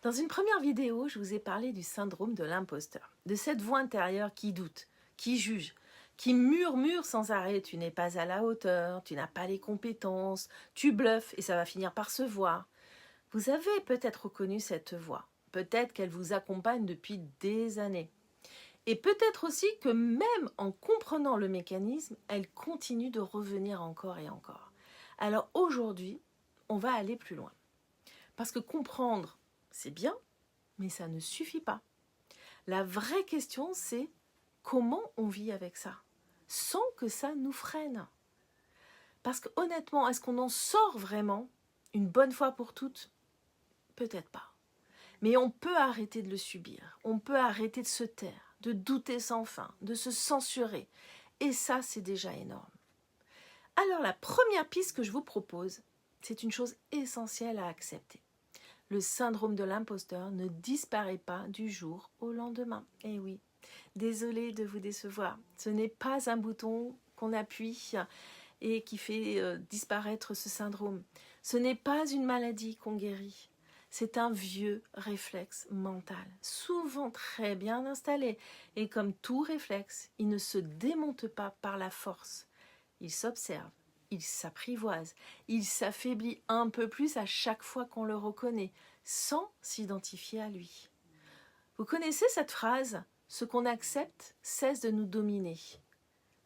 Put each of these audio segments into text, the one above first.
Dans une première vidéo, je vous ai parlé du syndrome de l'imposteur, de cette voix intérieure qui doute, qui juge, qui murmure sans arrêt « tu n'es pas à la hauteur, tu n'as pas les compétences, tu bluffes et ça va finir par se voir ». Vous avez peut-être reconnu cette voix, peut-être qu'elle vous accompagne depuis des années. Et peut-être aussi que même en comprenant le mécanisme, elle continue de revenir encore et encore. Alors aujourd'hui, on va aller plus loin. Parce que comprendre, c'est bien, mais ça ne suffit pas. La vraie question, c'est comment on vit avec ça, sans que ça nous freine. Parce que honnêtement, est-ce qu'on en sort vraiment une bonne fois pour toutes? Peut-être pas. Mais on peut arrêter de le subir, on peut arrêter de se taire, de douter sans fin, de se censurer. Et ça, c'est déjà énorme. Alors la première piste que je vous propose, c'est une chose essentielle à accepter. Le syndrome de l'imposteur ne disparaît pas du jour au lendemain. Eh oui, désolée de vous décevoir. Ce n'est pas un bouton qu'on appuie et qui fait disparaître ce syndrome. Ce n'est pas une maladie qu'on guérit. C'est un vieux réflexe mental, souvent très bien installé. Et comme tout réflexe, il ne se démonte pas par la force. Il s'observe, il s'apprivoise, il s'affaiblit un peu plus à chaque fois qu'on le reconnaît, sans s'identifier à lui. Vous connaissez cette phrase « ce qu'on accepte cesse de nous dominer ».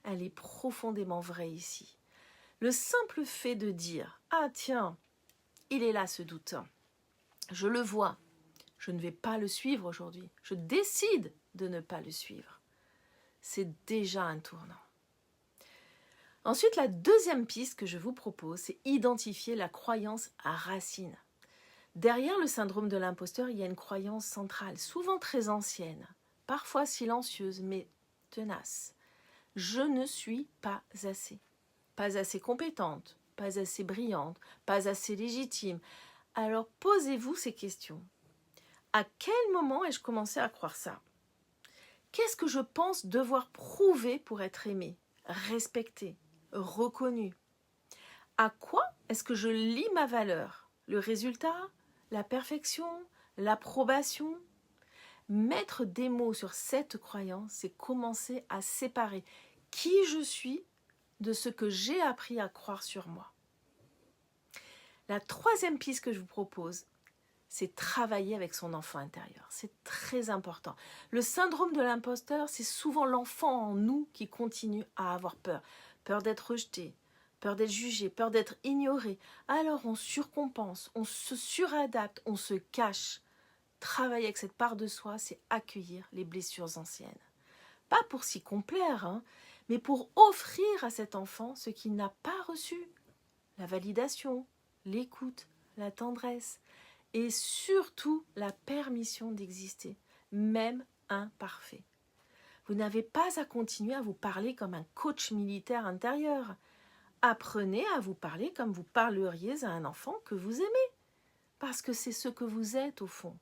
Elle est profondément vraie ici. Le simple fait de dire « ah tiens, il est là ce doute, je le vois, je ne vais pas le suivre aujourd'hui, je décide de ne pas le suivre », c'est déjà un tournant. Ensuite, la deuxième piste que je vous propose, c'est identifier la croyance à racine. Derrière le syndrome de l'imposteur, il y a une croyance centrale, souvent très ancienne, parfois silencieuse, mais tenace. Je ne suis pas assez compétente, pas assez brillante, pas assez légitime. Alors posez-vous ces questions. À quel moment ai-je commencé à croire ça? Qu'est-ce que je pense devoir prouver pour être aimée, respectée, reconnue? À quoi est-ce que je lie ma valeur? Le résultat? La perfection? L'approbation? Mettre des mots sur cette croyance, c'est commencer à séparer qui je suis de ce que j'ai appris à croire sur moi. La troisième piste que je vous propose, c'est travailler avec son enfant intérieur. C'est très important. Le syndrome de l'imposteur, c'est souvent l'enfant en nous qui continue à avoir peur. Peur d'être rejeté, peur d'être jugé, peur d'être ignoré. Alors on surcompense, on se suradapte, on se cache. Travailler avec cette part de soi, c'est accueillir les blessures anciennes. Pas pour s'y complaire, mais pour offrir à cet enfant ce qu'il n'a pas reçu. La validation, l'écoute, la tendresse et surtout la permission d'exister, même imparfait. Vous n'avez pas à continuer à vous parler comme un coach militaire intérieur. Apprenez à vous parler comme vous parleriez à un enfant que vous aimez, parce que c'est ce que vous êtes au fond.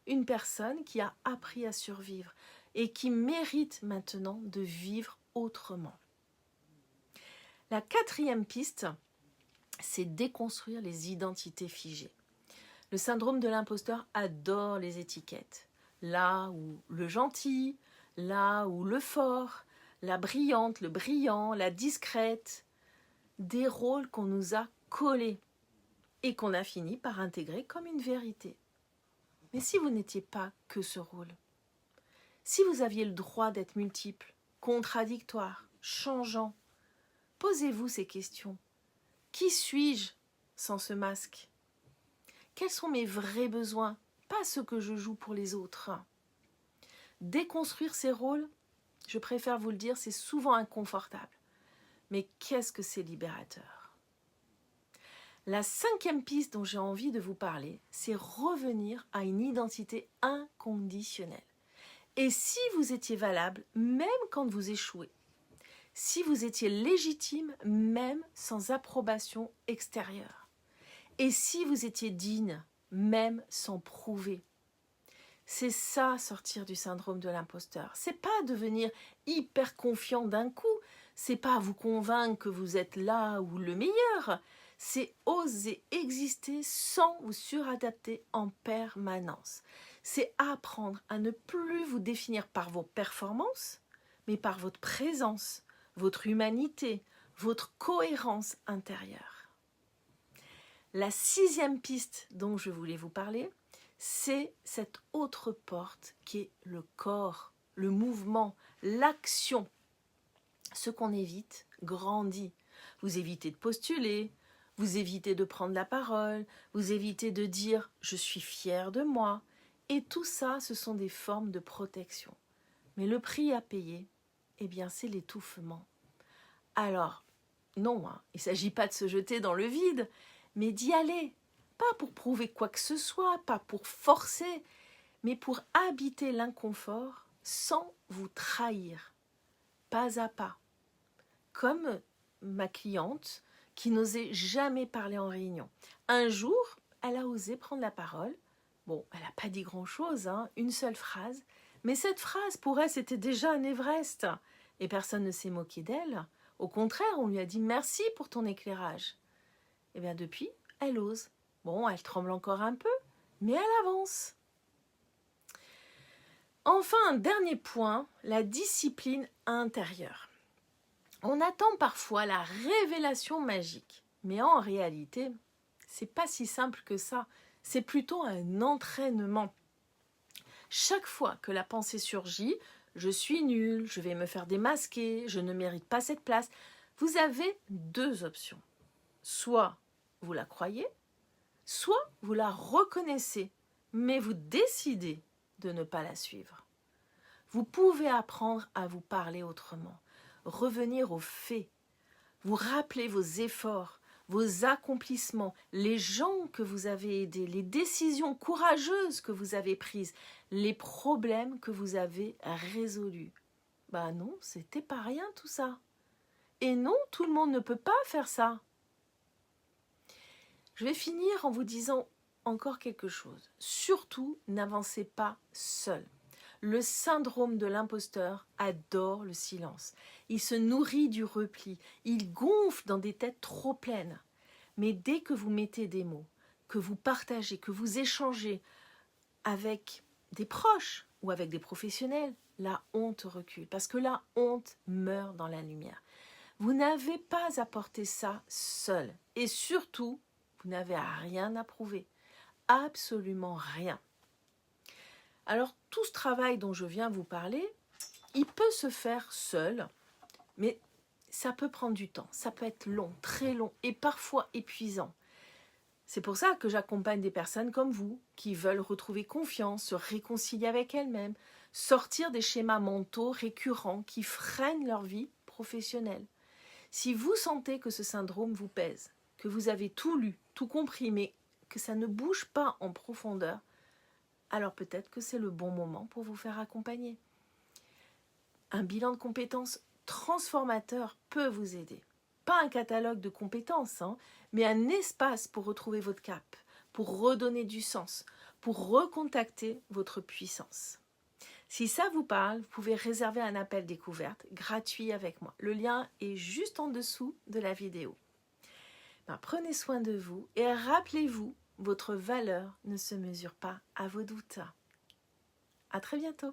Une personne qui a appris à survivre et qui mérite maintenant de vivre autrement. La quatrième piste, c'est déconstruire les identités figées. Le syndrome de l'imposteur adore les étiquettes. Là où le gentil, là où le fort, la brillante, le brillant, la discrète. Des rôles qu'on nous a collés et qu'on a fini par intégrer comme une vérité. Mais si vous n'étiez pas que ce rôle, si vous aviez le droit d'être multiple, contradictoire, changeant, posez-vous ces questions. Qui suis-je sans ce masque? Quels sont mes vrais besoins, pas ceux que je joue pour les autres? Déconstruire ces rôles, je préfère vous le dire, c'est souvent inconfortable. Mais qu'est-ce que c'est libérateur? La cinquième piste dont j'ai envie de vous parler, c'est revenir à une identité inconditionnelle. Et si vous étiez valable, même quand vous échouez, si vous étiez légitime, même sans approbation extérieure, et si vous étiez digne, même sans prouver. C'est ça, sortir du syndrome de l'imposteur. C'est pas devenir hyper confiant d'un coup, c'est pas vous convaincre que vous êtes là ou le meilleur, C'est oser exister sans vous suradapter en permanence. C'est apprendre à ne plus vous définir par vos performances, mais par votre présence, votre humanité, votre cohérence intérieure. La 6e piste dont je voulais vous parler, c'est cette autre porte qui est le corps, le mouvement, l'action. Ce qu'on évite grandit. Vous évitez de postuler, vous évitez de prendre la parole, vous évitez de dire « je suis fier de moi ». Et tout ça, ce sont des formes de protection. Mais le prix à payer, eh bien, c'est l'étouffement. Alors, non, il ne s'agit pas de se jeter dans le vide, mais d'y aller. Pas pour prouver quoi que ce soit, pas pour forcer, mais pour habiter l'inconfort sans vous trahir, pas à pas. Comme ma cliente qui n'osait jamais parler en réunion. Un jour, elle a osé prendre la parole. Bon, elle n'a pas dit grand-chose, une seule phrase. Mais cette phrase, pour elle, c'était déjà un Everest. Et personne ne s'est moqué d'elle. Au contraire, on lui a dit « merci pour ton éclairage ». Et bien depuis, elle ose. Bon, elle tremble encore un peu, mais elle avance. Enfin, un dernier point, la discipline intérieure. On attend parfois la révélation magique, mais en réalité, c'est pas si simple que ça. C'est plutôt un entraînement. Chaque fois que la pensée surgit, je suis nulle, je vais me faire démasquer, je ne mérite pas cette place, vous avez 2 options. Soit vous la croyez, soit vous la reconnaissez, mais vous décidez de ne pas la suivre. Vous pouvez apprendre à vous parler autrement, revenir aux faits, vous rappeler vos efforts, vos accomplissements, les gens que vous avez aidés, les décisions courageuses que vous avez prises, les problèmes que vous avez résolus. Ben non, c'était pas rien tout ça. Et non, tout le monde ne peut pas faire ça. Je vais finir en vous disant encore quelque chose. Surtout, n'avancez pas seul. Le syndrome de l'imposteur adore le silence. Il se nourrit du repli. Il gonfle dans des têtes trop pleines. Mais dès que vous mettez des mots, que vous partagez, que vous échangez avec des proches ou avec des professionnels, la honte recule. Parce que la honte meurt dans la lumière. Vous n'avez pas à porter ça seul. Et surtout, vous n'avez rien à prouver. Absolument rien. Alors, tout ce travail dont je viens vous parler, il peut se faire seul, mais ça peut prendre du temps. Ça peut être long, très long et parfois épuisant. C'est pour ça que j'accompagne des personnes comme vous qui veulent retrouver confiance, se réconcilier avec elles-mêmes, sortir des schémas mentaux récurrents qui freinent leur vie professionnelle. Si vous sentez que ce syndrome vous pèse, que vous avez tout lu, tout compris, mais que ça ne bouge pas en profondeur, alors peut-être que c'est le bon moment pour vous faire accompagner. Un bilan de compétences transformateur peut vous aider. Pas un catalogue de compétences, mais un espace pour retrouver votre cap, pour redonner du sens, pour recontacter votre puissance. Si ça vous parle, vous pouvez réserver un appel découverte gratuit avec moi. Le lien est juste en dessous de la vidéo. Prenez soin de vous et rappelez-vous, votre valeur ne se mesure pas à vos doutes. À très bientôt.